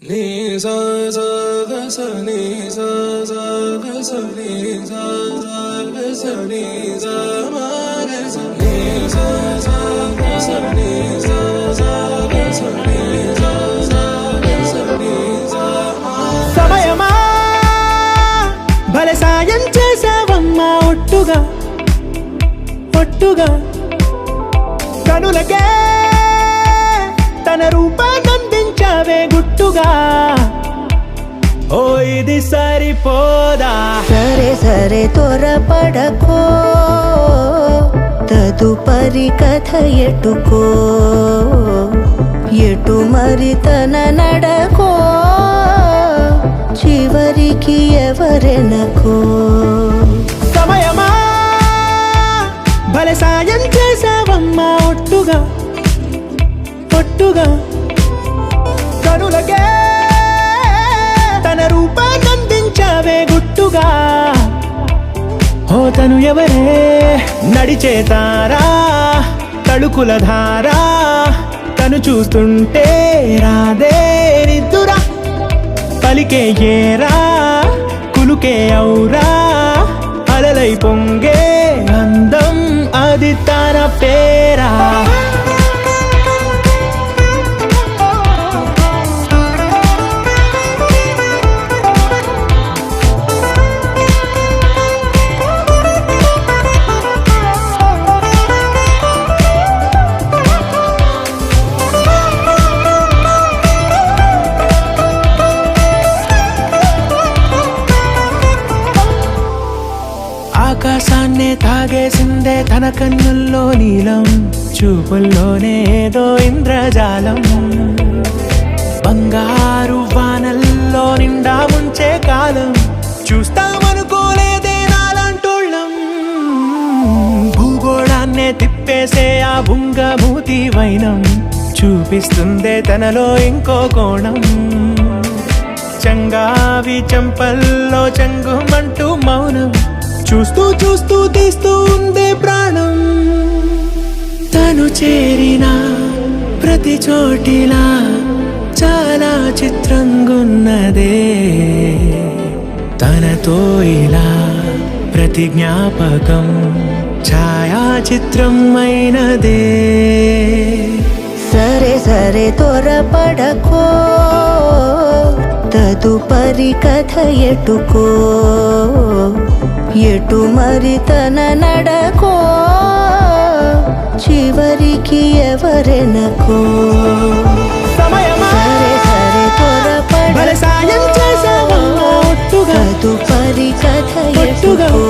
నీ సా సా గ స నీ సా సా గ స నీ సా సా గ స నీ సా మా గ స నీ సా సా గ స నీ సా సా గ స నీ సా సా గ స నీ సా మా సమయమా భలే సాయం చేసావమ్మా ఒట్టుగా ఒట్టుగా కనులకే తన రూపాన్నందించావే గుట్టుగా ఓ ఇది సరిపోదా సరే సరే త్వరపడకో తదుపరి కథ ఎటుకో ఎటు మరి తన నడకో చివరికి ఎవరెనకో సమయమా భలే సాయం చేసావమ్మా ఒట్టుగా ఒట్టుగా కనులకే తన రూపాన్నందించావే గుట్టుగా ఓ తను ఎవరే నడిచే తారా తళుకుల ధారా తను చూస్తుంటే రాదే నిద్దురా పలికే ఏరా కులుకే ఔరా అలలై పొంగే అందం అది తన పేరా ఆకాశాన్నే తాగేసిందే తన కన్నుల్లో నీలం చూపుల్లోనే ఏదో ఇంద్రజాలం బంగారు వానల్లో నిండా ముంచే కాలం చూస్తామనుకోలేదే నాలాంటోళ్ళం భూగోళాన్నే తిప్పేసే ఆ బుంగమూతి వైనం చూపిస్తుందే తనలో ఇంకో కోణం చంగావి చంపల్లో చంగుమంటూ మౌనం చూస్తూ చూస్తూ తీస్తూ ఉందే ప్రాణం తను చేరిన ప్రతి చోటిలా చాలా చిత్రంగున్నదే తనతో ఇలా ప్రతి జ్ఞాపకం ఛాయాచిత్రం అయినదే సరే సరే త్వరపడకో తదుపరి కథ ఎటుకో ఎటు మరి తన నడకో చివరికి ఎవరెనకో సమయమా సరే సరే భలే సాయం చేసావమ్మా ఒట్టుగా తదుపరి కథ ఒట్టుగా ఎటుకో